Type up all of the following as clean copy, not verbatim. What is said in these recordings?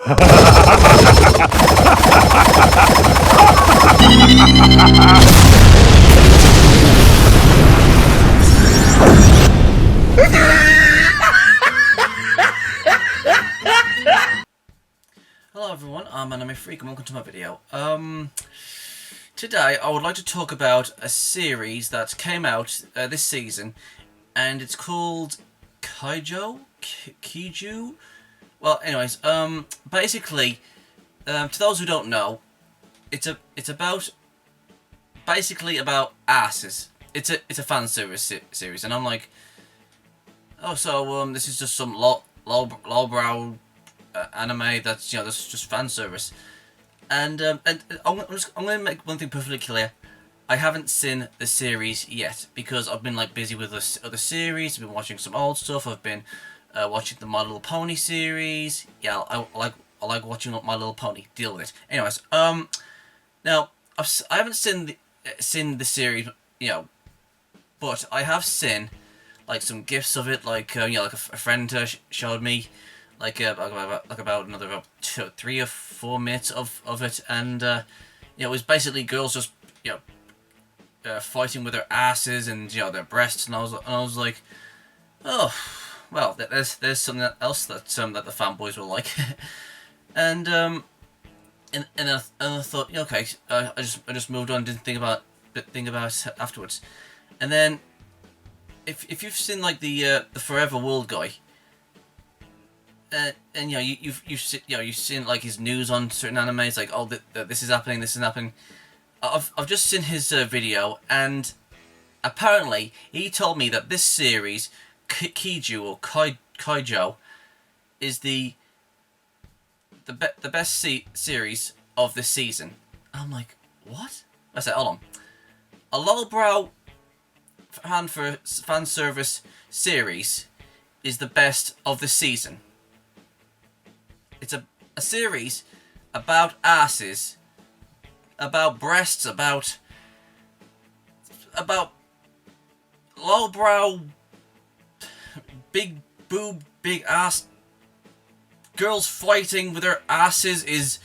Hello everyone, I'm Anime Freak and welcome to my video. Today I would like to talk about a series that came out this season, and it's called Kiju? Well, anyways, basically, to those who don't know, it's about basically about asses. It's a fan service series, and I'm like, oh, so this is just some lowbrow anime that's that's just fan service, and I'm going to make one thing perfectly clear. I haven't seen the series yet because I've been like busy with other series. I've been watching some old stuff. I've been watching the My Little Pony series. Yeah, I like watching My Little Pony. Deal with it. Anyways, now I haven't seen the series, but I have seen like some gifs of it. Like like a friend showed me. Like about another 3 or 4 minutes of it, and it was basically girls just fighting with their asses and their breasts, and I was like, oh, well, there's something else that that the fanboys will like, and I thought, okay, I just moved on, didn't think about it afterwards, and then if you've seen like the Forever World guy. And you've seen like his news on certain animes, like, oh, this is happening, this is happening. I've just seen his video, and apparently he told me that this series, Kiju or Kaijo, is the best series of this season. I'm like, what? I said, hold on, a lowbrow fan service series is the best of the season. It's a series about asses, about breasts, about lowbrow, big boob, big ass girls fighting with their asses is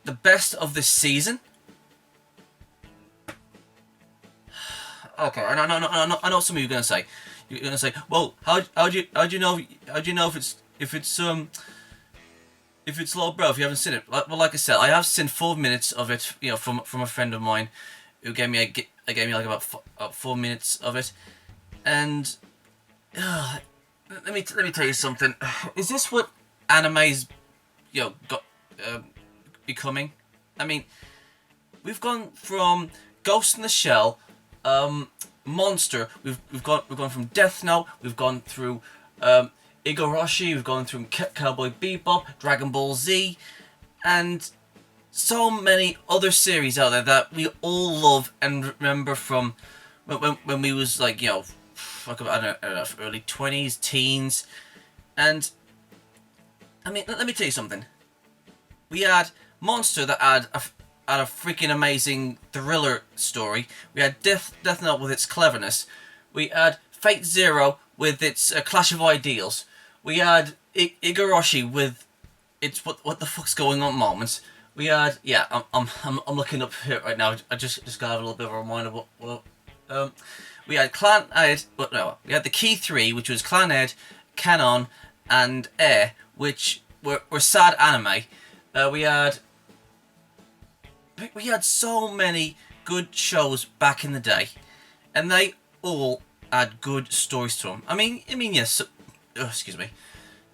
the best of this season. Okay, I know some of you are gonna say. You're gonna say, well, how do you know if it's lowbrow, if you haven't seen it? Well, like I said, I have seen 4 minutes of it, from a friend of mine, who gave me like about 4 minutes of it, and let me tell you something. Is this what anime's got becoming? I mean, we've gone from Ghost in the Shell, Monster. We've gone from Death Note. We've gone through Igarashi, we've gone through Cowboy Bebop, Dragon Ball Z, and so many other series out there that we all love and remember from when we was like, I don't know, early 20s, teens. And I mean, let me tell you something. We had Monster that had a freaking amazing thriller story. We had Death Note with its cleverness. We had Fate Zero with its Clash of Ideals. We had Igarashi with its what the fuck's going on moments. We had I'm looking up here right now. I just got a little bit of a reminder. We had we had the key three, which was Clan Ed, Canon, and Air, which were sad anime. We had so many good shows back in the day, and they all had good stories to them. I mean, yes. Excuse me.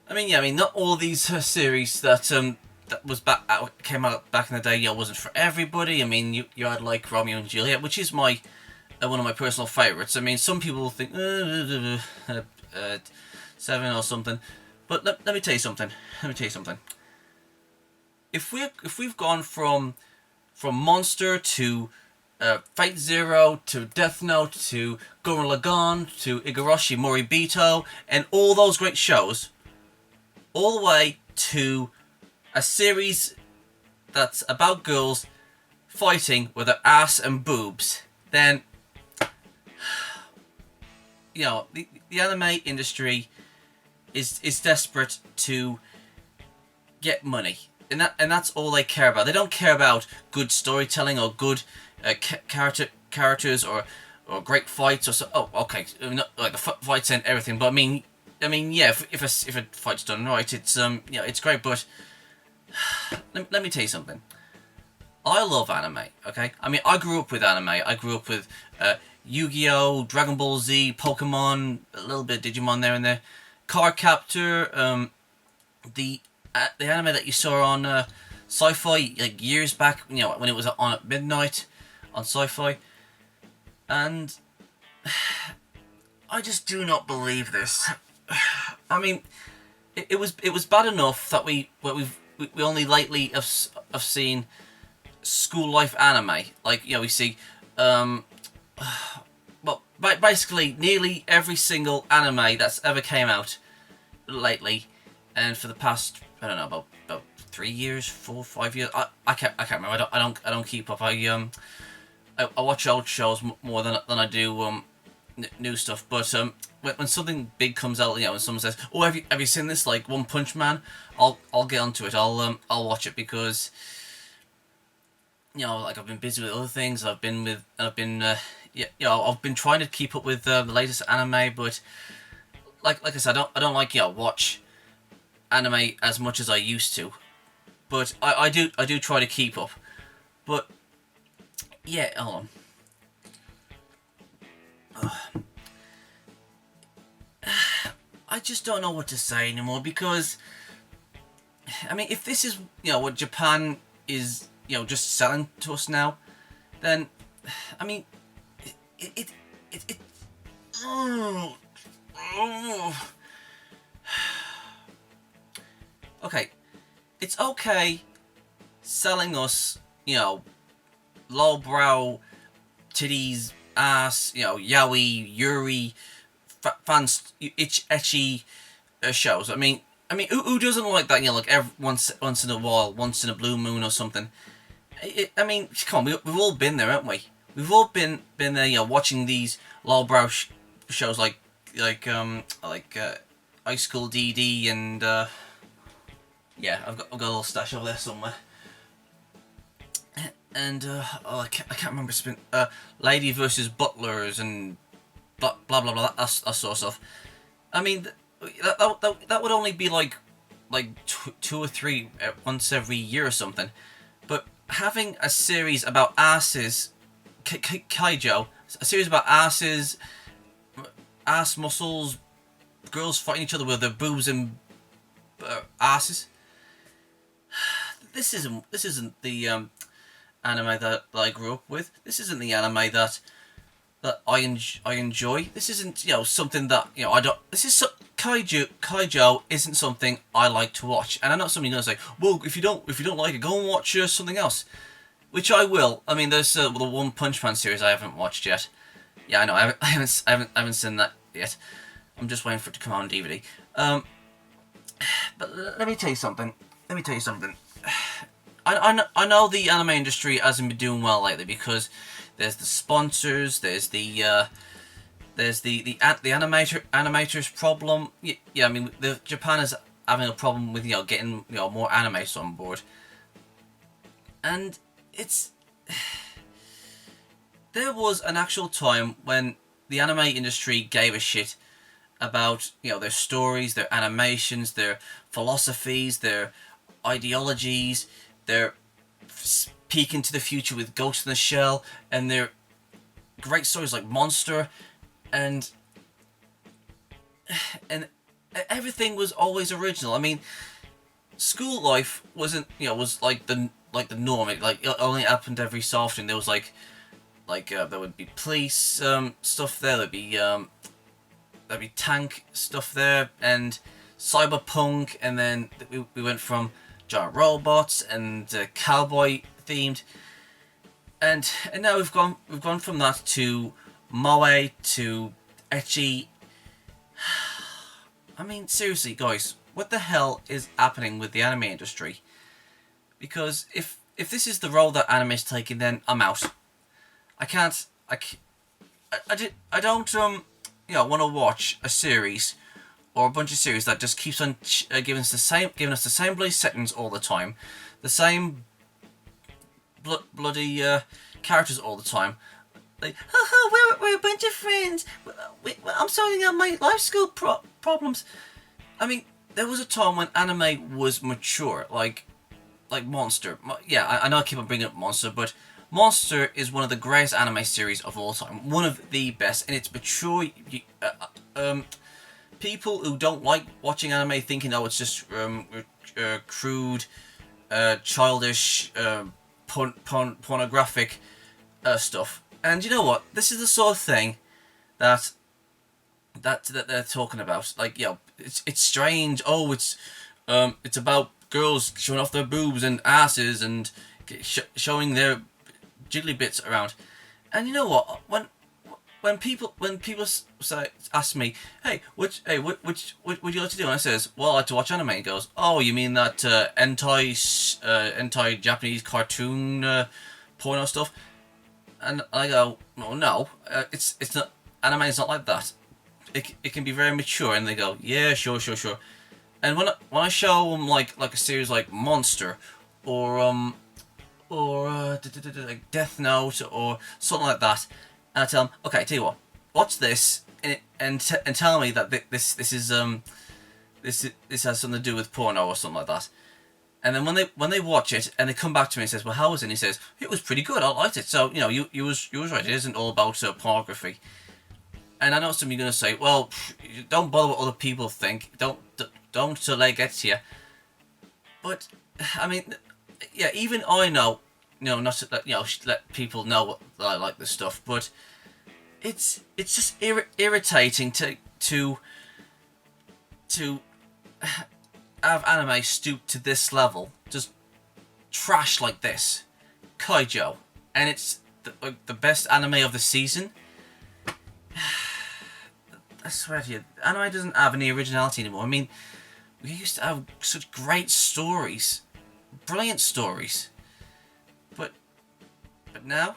I mean, not all these series that came out back in the day, wasn't for everybody. I mean, you had like Romeo and Juliet, which is my one of my personal favorites. I mean, some people think 7 or something, but let me tell you something. If we've gone from Monster to Fate Zero to Death Note to Gurren Lagann to Igarashi Moribito and all those great shows, all the way to a series that's about girls fighting with their ass and boobs, then the anime industry is desperate to get money, and that's all they care about. They don't care about good storytelling or good characters or great fights or so. Oh, okay, not like the fights and everything, but I mean, yeah, if a fight's done right, it's it's great. But let me tell you something. I love anime. Okay, I mean, I grew up with anime. I grew up with Yu-Gi-Oh, Dragon Ball Z, Pokemon, a little bit of Digimon there and there, Card Captor, the anime that you saw on Sci-Fi like years back, when it was on at midnight on Sci-Fi, and I just do not believe this. I mean, it was bad enough that we only lately have seen school life anime. Like, we see well, basically nearly every single anime that's ever came out lately, and for the past, I don't know, about 3 years, 4, 5 years. I can't remember. I don't keep up. I watch old shows more than I do new stuff. But when something big comes out, when someone says, "Oh, have you seen this? Like One Punch Man?" I'll get onto it. I'll watch it because like I've been busy with other things. I've been trying to keep up with the latest anime, but like I said, I don't like watch anime as much as I used to, but I do try to keep up. But yeah, hold on. I just don't know what to say anymore, because I mean, if this is what Japan is just selling to us now, then I mean it okay, it's okay selling us lowbrow titties, ass, yaoi, yuri, fans, etchy shows. I mean, who doesn't like that? Like once in a while, once in a blue moon or something. I mean, come on, we've all been there, haven't we? We've all been there, watching these lowbrow shows like High School DD and yeah, I've got a little stash over there somewhere. And I can't remember. It's been Lady versus Butlers and blah blah blah, that sort of stuff. I mean, that would only be like 2 or 3 once every year or something. But having a series about asses, kaijo, a series about asses, ass muscles, girls fighting each other with their boobs and asses. This isn't the anime that I grew up with. This isn't the anime that I enjoy. This isn't something that I don't. This is kaijo isn't something I like to watch. And I know somebody's gonna say, well, if you don't like it, go and watch something else, which I will. I mean, there's the One Punch Man series I haven't watched yet. Yeah, I know. I haven't seen that yet. I'm just waiting for it to come out on DVD. But let me tell you something. I know the anime industry hasn't been doing well lately because there's the sponsors, there's the animators problem. Yeah, I mean, Japan is having a problem with getting more animators on board, and there was an actual time when the anime industry gave a shit about their stories, their animations, their philosophies, their ideologies, their peek into the future with Ghost in the Shell, and their great stories like Monster, and everything was always original. I mean, school life wasn't was like the norm. It only happened every so often. There was there would be police stuff there. There'd be tank stuff there, and cyberpunk, and then we went from giant robots and cowboy themed, and now we've gone from that to moe to ecchi. I mean, seriously, guys, what the hell is happening with the anime industry? Because if this is the role that anime is taking, then I'm out. I don't want to watch a series or a bunch of series that just keeps on giving us the same bloody settings all the time, the same bloody characters all the time. Like, we're a bunch of friends. I'm sorting out my life school problems. I mean, there was a time when anime was mature, like Monster. Yeah, I know I keep on bringing up Monster, but Monster is one of the greatest anime series of all time. One of the best, and it's mature. People who don't like watching anime thinking, oh, it's just crude, childish, pornographic stuff. And you know what? This is the sort of thing that they're talking about. Like, you know, it's strange. Oh, it's about girls showing off their boobs and asses and showing their jiggly bits around. And you know what? When people ask me, hey, which would you like to do? And I says, well, I like to watch anime. He goes, oh, you mean that hentai Japanese cartoon porno stuff? And I go, no, it's not. Anime is not like that. It can be very mature. And they go, yeah, sure. And when I show them like a series like Monster, or like Death Note or something like that, and I tell them, okay, tell you what, watch this, and tell me that this has something to do with porno or something like that. And then when they watch it and they come back to me and says, well, how was it? And he says, it was pretty good. I liked it. So, you know, you was right. It isn't all about pornography. And I know some of you are going to say, well, don't bother what other people think. Don't let it get to you. But I mean, yeah, even I know, you know, not to let people know that I like this stuff. But it's just irritating to have anime stoop to this level, just trash like this, Kaijo, and it's the best anime of the season. I swear to you, anime doesn't have any originality anymore. I mean, we used to have such great stories, brilliant stories, but now,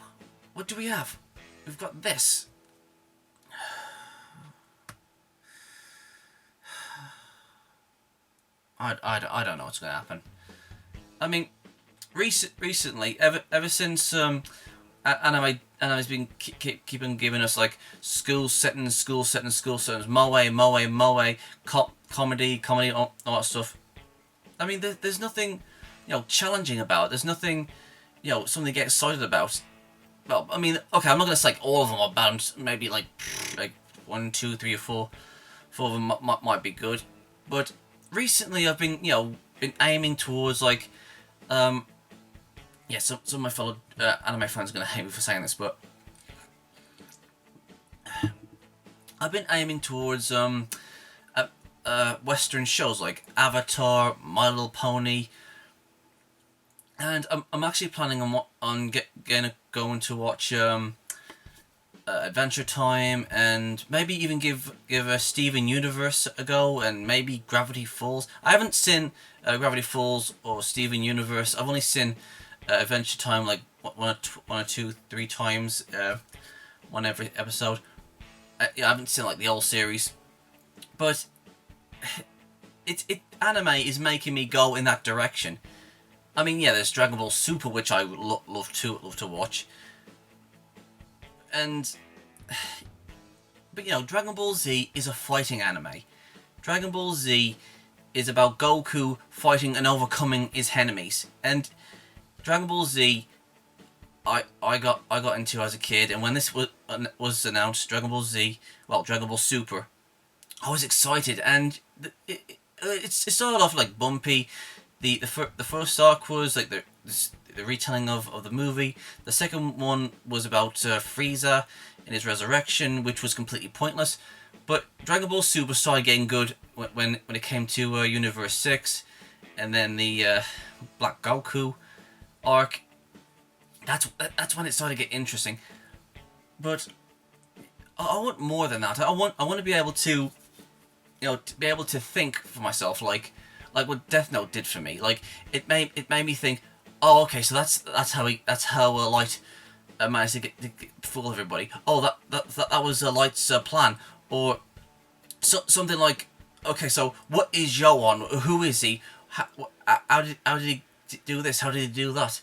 what do we have? We've got this. I don't know what's going to happen. I mean, recently, ever since anime's been keeping giving us like school settings, moe, comedy, all that stuff. I mean, there's nothing, you know, challenging about it. There's nothing, you know, something to get excited about. Well, I mean, okay, I'm not going to say like all of them are bad. Maybe like 1, 2, 3, or 4 of them might be good, but recently I've been, you know, aiming towards like, yeah, some of my fellow anime friends are going to hate me for saying this, but I've been aiming towards Western shows like Avatar, My Little Pony, and I'm actually planning on going to watch Adventure Time, and maybe even give Steven Universe a go, and maybe Gravity Falls. I haven't seen Gravity Falls or Steven Universe. I've only seen Adventure Time like one or two, 3 times, one every episode. I haven't seen like the whole series, but anime is making me go in that direction. I mean, yeah, there's Dragon Ball Super, which I would love to watch. But you know, Dragon Ball Z is a fighting anime. Dragon Ball Z is about Goku fighting and overcoming his enemies. And Dragon Ball Z, I got into as a kid, and when this was announced, Dragon Ball Z, well, Dragon Ball Super, I was excited, and it started off like bumpy. The first arc was like the retelling of the movie. The second one was about Frieza and his resurrection, which was completely pointless. But Dragon Ball Super started getting good when it came to Universe 6, and then the Black Goku arc. That's when it started to get interesting. But I want more than that. I want to be able to, you know, to be able to think for myself, like what Death Note did for me. Like it made me think, oh, okay, so that's how Light managed to fool everybody. Oh, that was Light's plan, or something like okay, so what is Yoan? Who is he? How did he do this? How did he do that?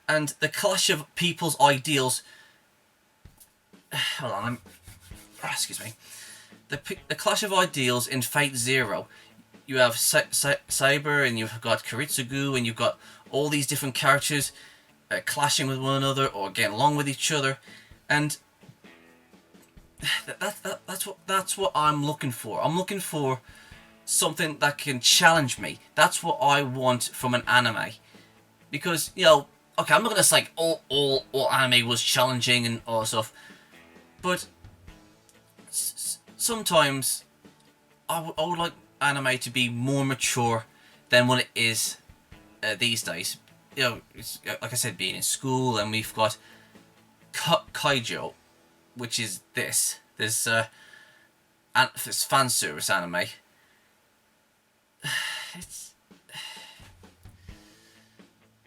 And the clash of people's ideals. Hold on, excuse me. The clash of ideals in Fate Zero. You have Saber, and you've got Kiritsugu, and you've got all these different characters clashing with one another or getting along with each other, and that's what I'm looking for. I'm looking for something that can challenge me. That's what I want from an anime, because okay, I'm not gonna say like, all anime was challenging and all that stuff, but sometimes I would like anime to be more mature than what it is these days. It's, like I said, being in school, and we've got Kaijo, which is this fan service anime. It's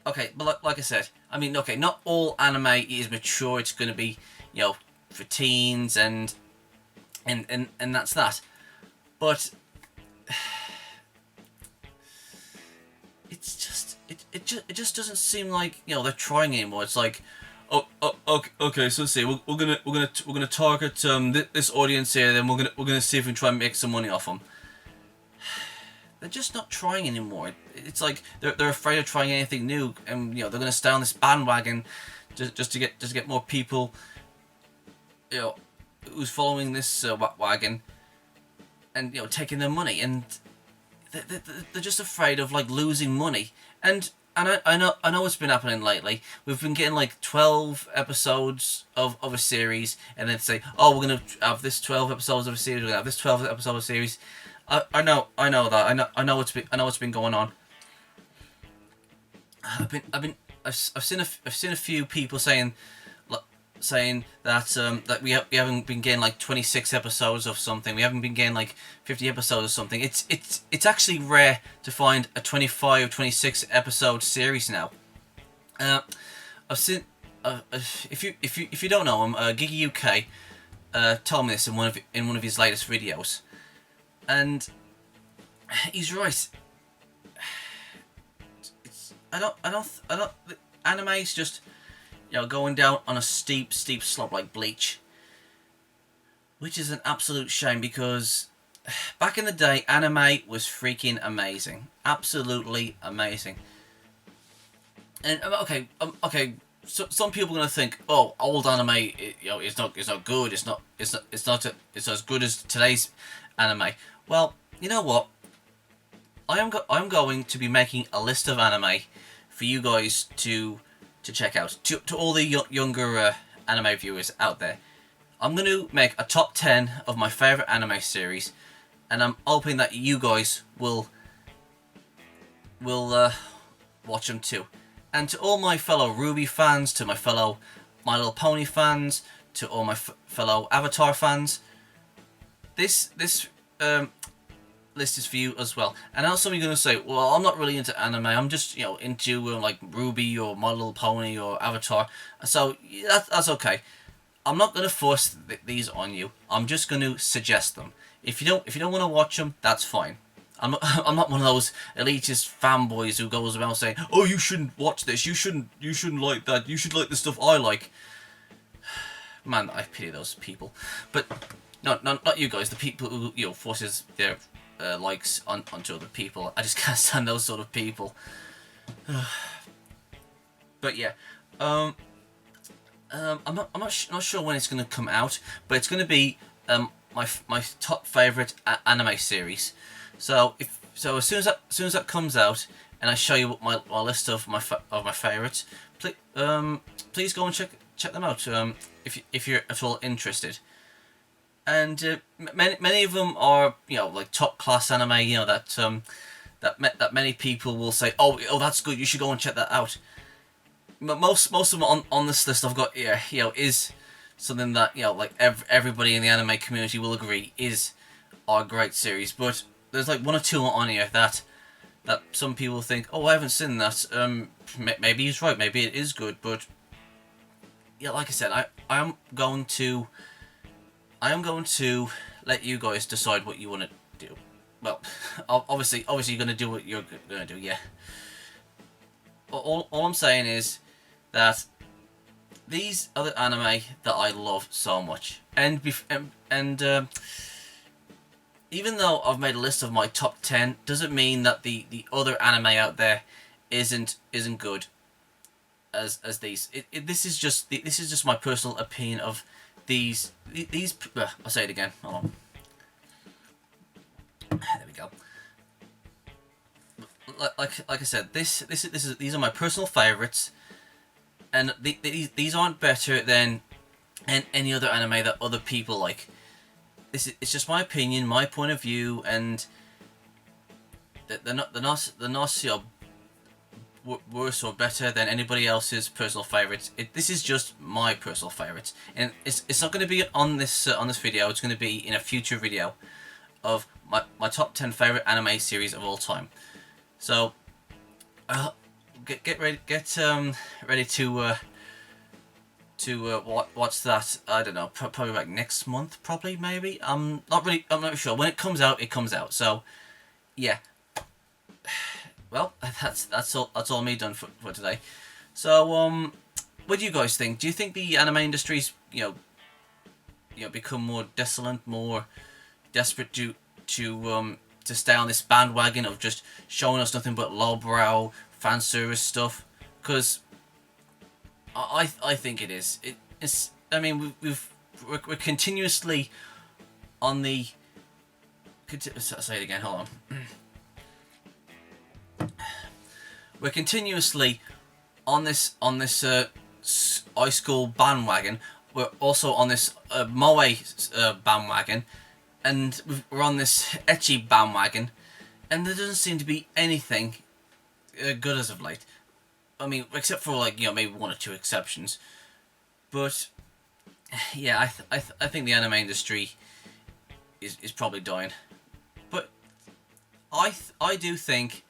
okay, but like I said, I mean, okay, not all anime is mature. It's going to be, for teens and that's that. But it's just it just doesn't seem like they're trying anymore. It's like, okay, so let's see, we're gonna target this audience here, then we're gonna see if we can try and make some money off them. They're just not trying anymore. It's like they're afraid of trying anything new, and they're gonna stay on this bandwagon just to get more people who's following this wagon, and taking their money, and they're just afraid of like losing money. And I know what's been happening lately. We've been getting like 12 episodes of a series, and then say, oh, we're gonna have this 12 episodes of a series. We're gonna have this 12 episode of a series. I know that. I know what's been going on. I've seen a few people saying that that we haven't been getting like 26 episodes of something. We haven't been getting like 50 episodes of something. It's actually rare to find a 25, 26 episode series now. I've seen if you don't know him, Gigi UK told me this in one of his latest videos, and he's right. Anime is just going down on a steep slope like Bleach, which is an absolute shame, because back in the day, anime was freaking amazing, absolutely amazing. And okay, so some people are gonna think, oh, old anime, it's not good, it's not as good as today's anime. Well, you know what? I'm going to be making a list of anime for you guys to check out. To all the younger anime viewers out there, I'm going to make a top 10 of my favourite anime series, and I'm hoping that you guys will watch them too. And to all my fellow Ruby fans, to my fellow My Little Pony fans, to all my fellow Avatar fans, this list is for you as well. And I know some of you are going to say, well, I'm not really into anime, I'm just into like Ruby or My Little Pony or Avatar, so that's okay. I'm not going to force these on you. I'm just going to suggest them. If you don't want to watch them, that's fine. I'm not one of those elitist fanboys who goes around saying, oh, you shouldn't watch this, you shouldn't like that, you should like the stuff I like. Man, I pity those people. But not you guys, the people who forces their likes onto other people. I just can't stand those sort of people. But yeah, I'm not sure when it's going to come out, but it's going to be my top favorite anime series. So as soon as that comes out, and I show you my list of my favorites, please go and check them out if you're at all interested. And many of them are like top class anime, that many people will say, oh that's good, you should go and check that out. But most of them on this list I've got here, is something that like everybody in the anime community will agree are great series. But there's like one or two on here that some people think, oh, I haven't seen that. Maybe he's right, maybe it is good, but like I said, I am going to let you guys decide what you want to do. well, obviously you're gonna do what you're gonna do. Yeah. All I'm saying is that these are the anime that I love so much, and even though I've made a list of my top 10, doesn't mean that the other anime out there isn't good as these. This is just my personal opinion of these. I'll say it again. Hold on. There we go. Like I said, these are my personal favorites, and these aren't better than any other anime that other people like. It's just my opinion, my point of view, and they're not worse or better than anybody else's personal favorites. This is just my personal favorites, and it's not going to be on this video. It's going to be in a future video of my top 10 favorite anime series of all time. So get ready to watch that. I don't know, probably like next month, probably, maybe. I'm not sure. When it comes out, it comes out. So yeah. Well, that's all me done for today. So what do you guys think? Do you think the anime industry's become more desolate, more desperate to stay on this bandwagon of just showing us nothing but lowbrow fan service stuff? Because I think it is. It's. I mean, we're continuously on the. Say it again. Hold on. We're continuously on this high school bandwagon. We're also on this moe bandwagon, and we're on this ecchi bandwagon, and there doesn't seem to be anything good as of late. I mean, except for maybe one or two exceptions, but yeah, I think the anime industry is probably dying. But I do think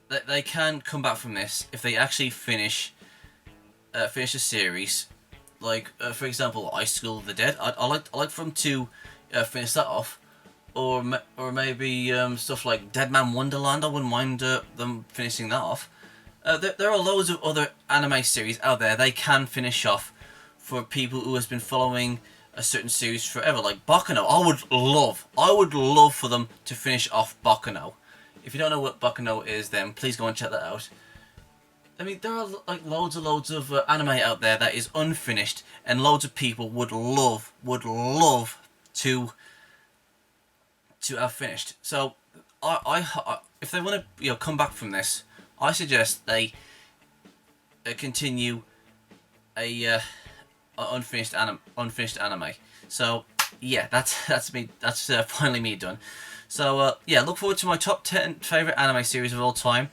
that they can come back from this if they actually finish a series, for example, High School of the Dead. I like for them to finish that off, or maybe stuff like Dead Man Wonderland. I wouldn't mind them finishing that off. There are loads of other anime series out there they can finish off for people who has been following a certain series forever, like Baccano. I would love for them to finish off Baccano. If you don't know what Baccano is, then please go and check that out. I mean, there are loads of anime out there that is unfinished, and loads of people would love to have finished. So, I if they want to come back from this, I suggest they continue a unfinished anime. So yeah, that's me. That's finally me done. So yeah, look forward to my top 10 favorite anime series of all time.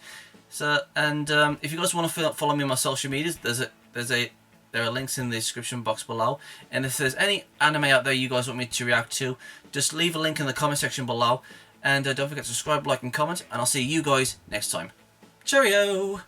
So and if you guys want to follow me on my social medias, there are links in the description box below. And if there's any anime out there you guys want me to react to, just leave a link in the comment section below. And don't forget to subscribe, like, and comment. And I'll see you guys next time. Cheerio!